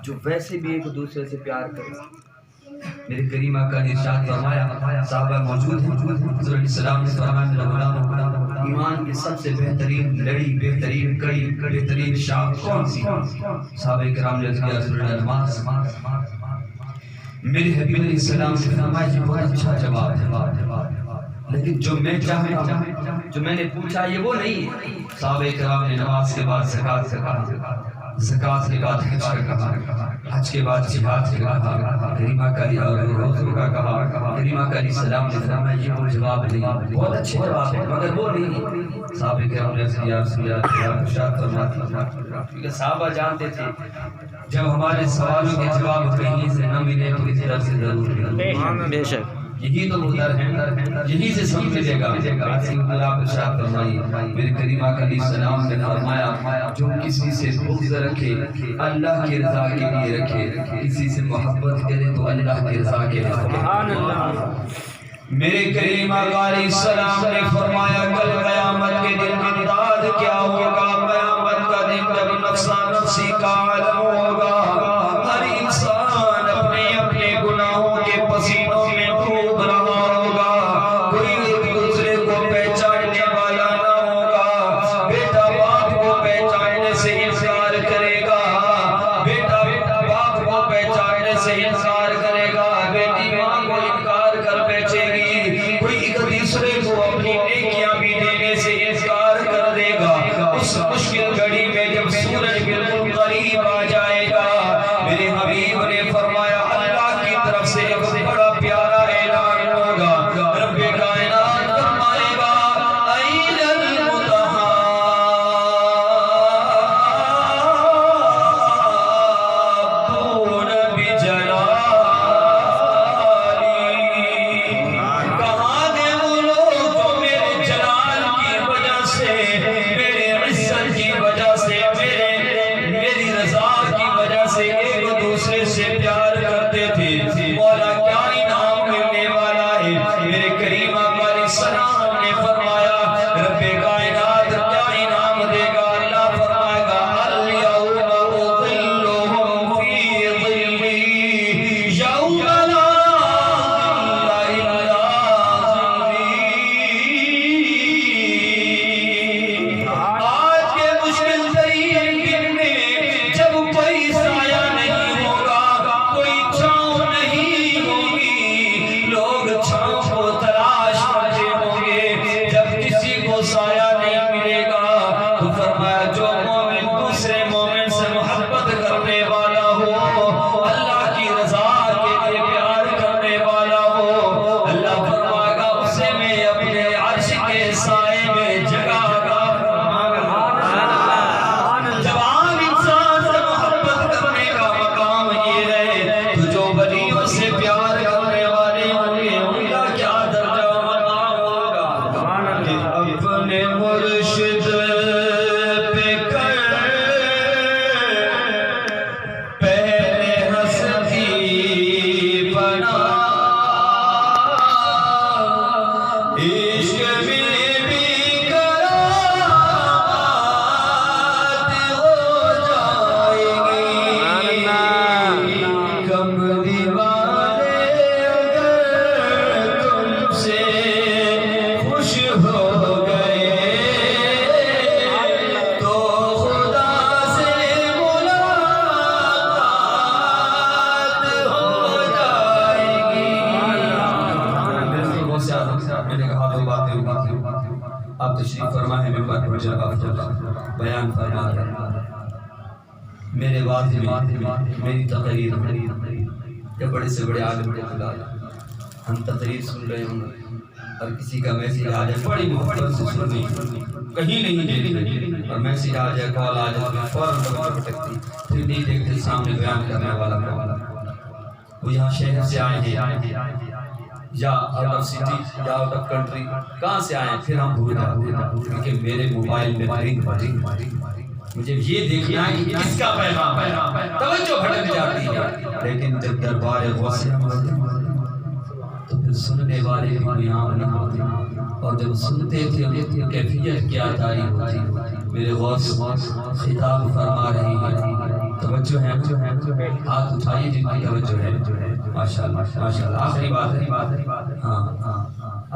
جو ویسے بھی ایک دوسرے سے پیار کرے میرے کریم آقا نے ارشاد فرمایا صحابہ موجود ہیں حضور علیہ السلام نے فرمایا میرا غلام ایمان کی سب سے بہترین لڑی بہترین کڑی بہترین شاخ کون سی صحابہ کرام نے کیا حضور نماز میرے حبیب علیہ السلام نے فرمایا یہ بہت اچھا جواب ہے، لیکن جو میں چاہتا ہوں، جو میں نے پوچھا یہ وہ نہیں ہے۔ صحابہ کرام نے نماز کے بعد زکوٰۃ کا کہا، زکوٰۃ کے بعد حج کا کہا، حج کے بعد جہاد کا کہا، کریمہ کا روزوں کا کہا۔ کریمہ کا علیہ السلام نے فرمایا یہ وہ جواب نہیں، بہت اچھے جواب ہے مگر وہ نہیں۔ صحابہ کرام نے ارشاد فرمایا، کیونکہ صحابہ جانتے تھے جب ہمارے سوالوں کے جواب کہیں سے نہ ملے تو اس طرف سے ضرور ملے۔ بے شک یہی تو وہ در ہے، یہی سے سب ملے گا۔ آپ ارشاد فرمائیے، میرے کریمہ علیہ السلام نے فرمایا جو کسی سے بغض رکھے اللہ کی رضا کے لیے رکھے، کسی سے محبت کرے تو اللہ کی رضا کے لیے رکھے۔ میرے کریمہ علیہ السلام نے فرمایا کل قیامت کے دن امداد کیا ہوگا؟ قیامت کا دن جب نفسا نفسی کا عالم ہوگا، ہر انسان اپنے اپنے گناہوں کے پسینوں میں ڈوب رہا ہوگا، کوئی ایک دوسرے کو پہچاننے والا نہ ہوگا۔ بیٹا باپ کو پہچاننے سے انکار کرے گا، بیٹا باپ کو پہچاننے سے انکار کرے گا، بیٹی ماں کو انکار کر بیٹھے گی، کوئی ایک دوسرے کو اپنی نیکیاں بھی دینے سے انکار کر دے گا۔ اس مشکل گھڑی میں جب سورج بالکل قریب آ جائے گا، میرے حبیب نے فرمایا اللہ کی طرف سے ایک بڑا پیارا اعلان ہوگا، رب کائنات فرمائے گا این المتحابون بجلالی، کہاں گئے وہ لوگ جو میرے جلال کی وجہ سے، میرے عزت کی وجہ سے، میری رضا کی وجہ سے ایک دوسرے سے پیار کرتے تھے؟ مولا کیا انعام ملنے والا ہے؟ میرے کریمہ علیہ السلام نے فرمایا رب کائنات کیا انعام دے گا؟ اللہ فرمائے گا الیوم اظلهم فی ظلی یوم لا ظل الا ظلی۔ آج کے مشکل ترین دن میں جب کوئی سایہ نہیں ہوگا، کوئی چھاؤں نہیں ہوگی، لوگ چھاؤں کو تلاش کرتے ہوں گے، جب کسی کو سایہ نہیں ملے گا تو فرمایا جو مومن دوسرے مومن سے محبت کرنے والا ہو، اللہ کی رضا کے لیے پیار کرنے والا ہو، اللہ فرمائے گا اسے میں اپنے عرش کے سائے میں جگہ گا۔ جب عام انسان سے محبت کرنے کا مقام یہ رہے تو جو ولیوں سے پیار کرنے والے ہوں گے ان کا کیا درجہ و مقام ہوگا کہ اپنے مرشد پہ کر پہلے ہستی بنا، عشق میں بھی کرامات ہو جائے گی، کملی والے اگر تم سے خوش ہو گئے تو خدا سے ملاقات ہو جائے گی۔ میں نے کہا دو باتیں آپ تشریف فرما ہے، ممبر پر جگہ بیان فرما ہے۔ میرے واضح میں میری تقریر یا بڑے سے بڑے عالم کے خلاف ہم تقریر سن رہے ہوں اور کسی کا میسیج آ جائے بڑی محبت سے سننی، کہیں نہیں دیکھتے اور میسیج آ جائے کال آ جائے فوراً توجہ بھٹکتی، پھر نہیں دیکھتے سامنے بیان کرنے والا کون، وہ یہاں شہر سے آئے ہیں یا آؤٹ آف سٹی یا آؤٹ آف کنٹری، کہاں سے آئے ہیں پھر ہم بھول جاتے ہیں کیونکہ میرے موبائل میں رنگ مجھے یہ دیکھنا ہے کہ کس کا پیغام ہے، توجہ بھٹک جاتی ہے۔ لیکن جب دربار غوث تو پھر سننے والے بھی کوئی عام نہیں ہوتے، اور جب سنتے تھے کیفیت کیا جاری ہوتی۔ میرے غوث خطاب فرما رہی ہے، توجہ ہے، ہاتھ اٹھائیے جن کی توجہ ہے، ماشاءاللہ ماشاءاللہ۔ آخری بات ہے، ہاں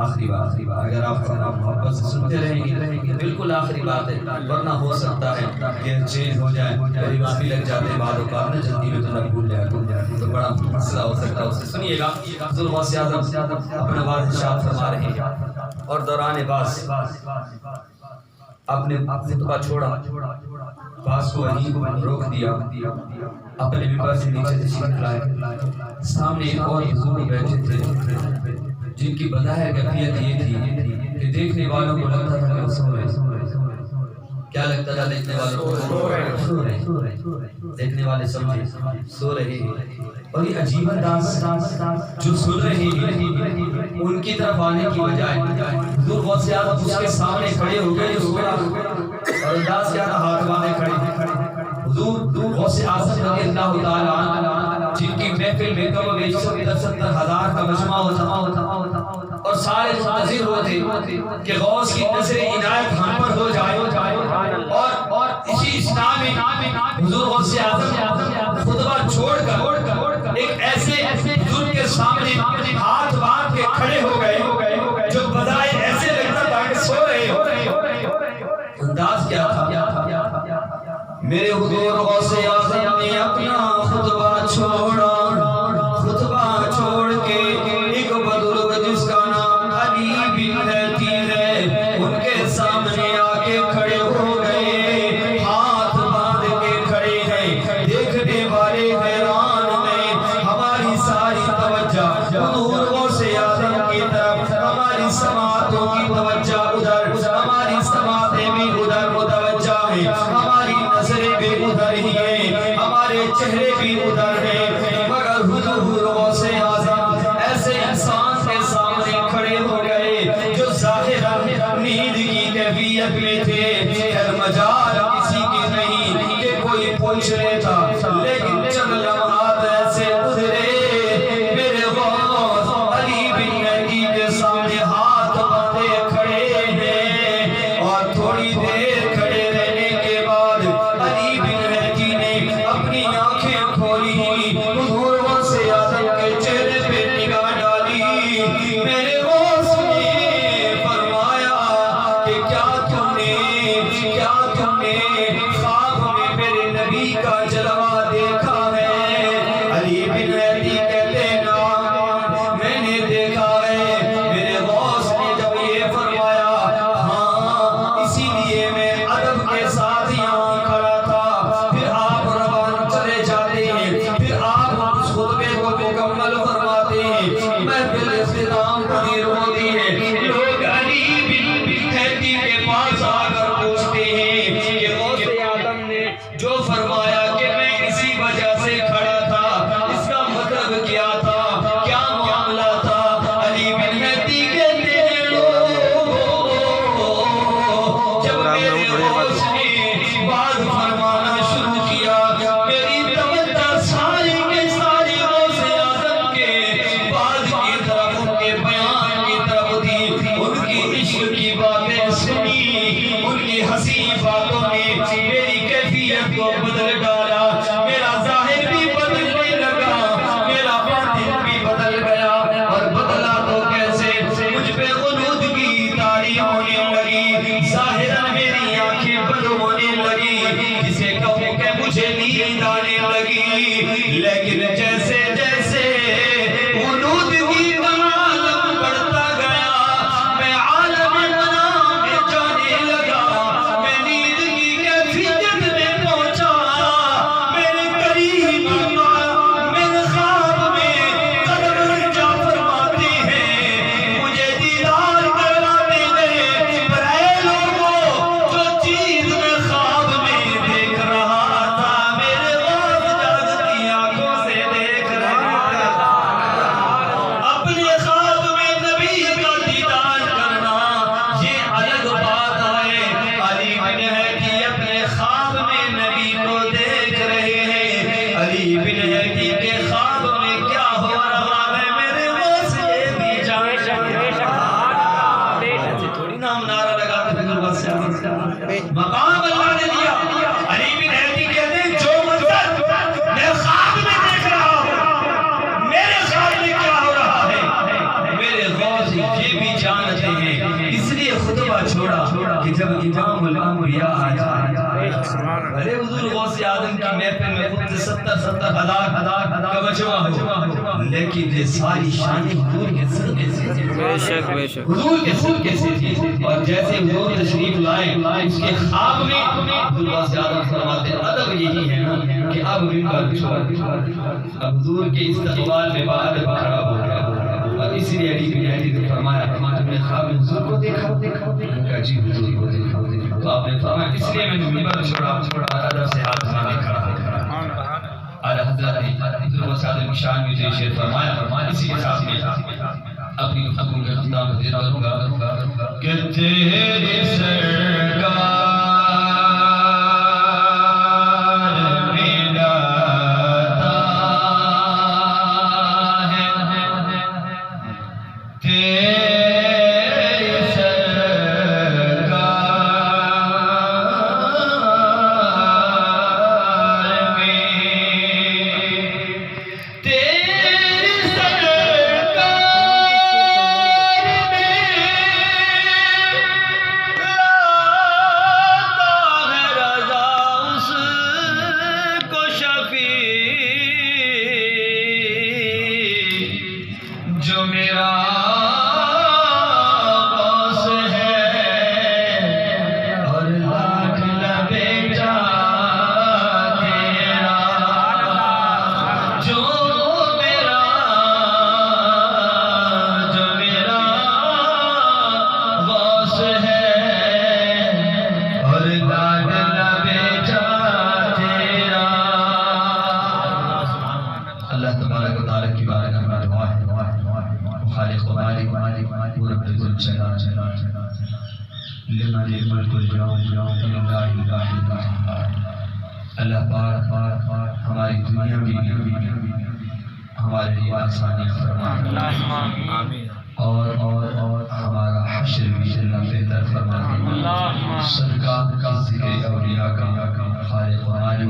آخری بات، اگر آپ محبت سے سنتے رہیں گے بالکل آخری بات ہے، ورنہ ہو سکتا ہے کہ چینج ہو جائے، کوئی وقت بھی لگ جاتے بعد اوقات میں، جلدی میں تو نہ بھول جائے تو بڑا مسئلہ ہو سکتا ہے، اسے سنیے گا۔ حضور غوث اعظم اپنا باز ارشاد فرما رہے ہیں اور دوران باز اپنے خطبہ چھوڑا، باز کو وہیں روک دیا، اپنے ممبر سے نیچے تشریف لائے۔ سامنے ایک اور بزرگ بیٹھے تھے جن کی بظاہر کیفیت یہ تھی کہ دیکھنے والوں کو لگتا تھا کہ وہ سو رہے۔ کیا لگتا تھا دیکھنے والوں کو؟ سو رہے۔ دیکھنے والے سمجھے سو رہے ہیں، اور یہ عجیب انداز جو سن رہے ہیں ان کی طرف آنے کی بجائے حضور غوث اعظم اس کے سامنے کھڑے ہو گئے جو سو رہا، اور انداز کیا تھا؟ ہاتھ باندھے کھڑے۔ حضور غوث اعظم رضی اللہ تعالیٰ عنہ جن کی محفل میں کم و بیش 70,000 کا مجمع ہوتا اور سارے منتظر ہوتے کہ غوث کی نظر عنایت ہم پر ہو جائے، اور اسی اسلام میں حضور غوث اعظم خطبہ چھوڑ کر ایک ایسے بزرگ کے سامنے ہاتھ باندھ کے کھڑے ہو گئے جو بظاہر ایسے لگتا تھا کہ سو رہے ہو۔ انداز کیا تھا؟ میرے حضور غوث اعظم نے اپنا خطبہ چھوڑا، خطبہ چھوڑ کے ایک بزرگ جس کا نام علی بن ہیتی ہے ان کے سامنے آ کے کھڑے ہو گئے، ہاتھ باندھ کے کھڑے ہیں۔ دیکھنے والے حیران میں، ہماری ساری توجہ حضور غوث اعظم کی طرف، ہماری سماعتوں کی توجہ ادھر، ہماری سماعتیں بھی ادھر متوجہ ہیں، ہماری نظریں بھی ادھر ہی ہیں، ہمارے چہرے بھی ادھر ہیں، مگر حضور غوث اعظم ایسے انسان کے سامنے کھڑے ہو گئے جو ظاہر نیند کی کیفیت میں تھے۔ خیر مجال کسی کی نہیں کہ کوئی پوچھ لیتا، لیکن چند لمحات ایسے گزرے، میرے غوث علی بن مہدی کے سامنے ہاتھ باندھے کھڑے ہیں، اور تھوڑی دیر کھڑے رہنے کے بعد علی بن مہدی نے اپنی آنکھیں کھولی، حضور غوث اعظم کے چہرے پہ نگاہ ڈالی۔ میرے غوث نے فرمایا کہ کیا تم نے خواب میں میرے نبی کا جلوہ دیکھا ہے؟ علی بن مہدی کہتے نا میں نے دیکھا ہے۔ میرے غوث نے جب یہ فرمایا، ہاں اسی لیے میں ادب کے ساتھ یہاں کھڑا تھا۔ پھر آپ روانہ چلے جاتے ہیں، پھر آپ اس خطبے کو مکمل فرماتے ہیں، محفل اختتام پذیر ہوتی ہے، لوگ علی بن مہدی کے پاس آ کر پوچھتے ہیں کہ غوث اعظم نے جو فرمایا کہ میں اسی وجہ سے کھڑا تھا، اس کا مطلب کیا تھا، کیا معاملہ تھا؟ علی بن مہدی کہتے ہیں جب میرے غوث نے بات فرمانا شروع کیا، میری توجہ ساری کے ساری غوث اعظم کے بات کی طرف، ان کے بیان کی طرف تھی۔ ان کی عشق کی باتیں سنی، ان کی حسین باتوں نے میری کیفیت کو بدل ڈالا، میرا ظاہر بھی بدلنے لگا، میرا باطن بھی بدل گیا، اور بدلا تو کیسے؟ مجھ پہ غنود کی طاری ہونے لگی، ظاہراً میری آنکھیں بند ہونے لگی، جسے کہوں کہ مجھے نیند آنے لگی، لیکن جیسے جیسے غنود کی عالم بڑھتا گیا، میں عالم منام میں جانے لگا، میں نیند کی کیفیت میں پہنچا، میرے قریب میرے خواب میں قدم جا فرماتے ہیں، مجھے دیدار کرانے گئے، پر اے لوگوں جو چیز میں خواب میں دیکھ رہا تھا، میرے غوث جاگتی آنکھوں سے دیکھ رہا تھا۔ اپنے خواب میں نبی کا دیدار کرنا یہ الگ بات ہے۔ علی بن مہدی اپنے خواب میں نبی کو دیکھ رہے ہیں، علی بن مہدی کے خواب میں کیا ہو رہا ہے میرے غوث یہ بھی جانتے ہیں۔ تھوڑی نا ہم نعرہ لگاتے ہیں غوث مقام اللہ نے دیا۔ علی بن مہدی کہتے ہیں جو منظر میں خواب میں دیکھ رہا ہوں، میرے خواب میں کیا ہو رہا ہے میرے غوث یہ بھی جانتے ہیں، اس لیے خطبہ چھوڑا کہ جب امام الانبیاء آ جائے بھلے حضور غوث اعظم کی محفل میں خود سے 70 ہزار کا مجمع ہو، لیکن یہ ساری شان حضور کے صدقے سے تھی، بے شک بے شک حضور کے صدقے سے تھی۔ اور جیسے حضور تشریف لائے اس کے خواب میں حضور غوث اعظم فرماتے ہیں ادب یہی ہے نا کہ اب منبر چھوڑ، اب حضور کے استقبال میں بعد کھڑا ہو گیا۔ اور اس لیے علی بن حدیث نے فرمایا تم نے خواب میں حضور کو دیکھا؟ کہا جی حضور کو دیکھا۔ تو آپ نے فرمایا اس لیے میں نے منبر چھوڑا اور ادب سے ہاتھ میں کھڑا ہو۔ اعلی حضرت نے حضور غوث اعظم کی شان میں جو شعر فرمایا اسی کے ساتھ میں اپنی گفتگو کا اختتام دے کروں گا کہ تیری سرکار جو میرا غوث ہے اور لاڈلا بیٹا تیرا، جو میرا غوث ہے اور لاڈلا بیٹا تیرا۔ اللہ تبارک و تعالیٰ کی بارگاہ میں دعا ہے خالق و مالک ورب الجلال لمن الملک اليوم للہ الواحد القہار۔ اللہ پاک ہماری دنیا میں ہمارے لیے آسانی فرمائے اور ہمارا حشر بھی اللہ بہتر فرمائے۔ صدقہ ذکر اولیاء کا خالق و مالک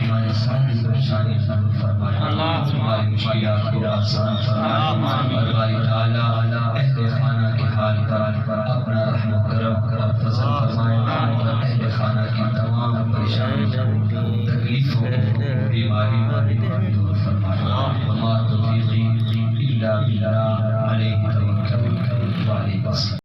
ہماری ساری پریشانی دور فرمائے، ہماری مشکلات کو آسان فرمائے۔ اور باری تعالیٰ اہل خانہ کے حال پر اپنا رحم و کرم اور فضل فرمائے، اور اہل خانہ کی تمام پریشانیوں کو، تکلیفوں کو، بیماریوں کو دور فرمائے۔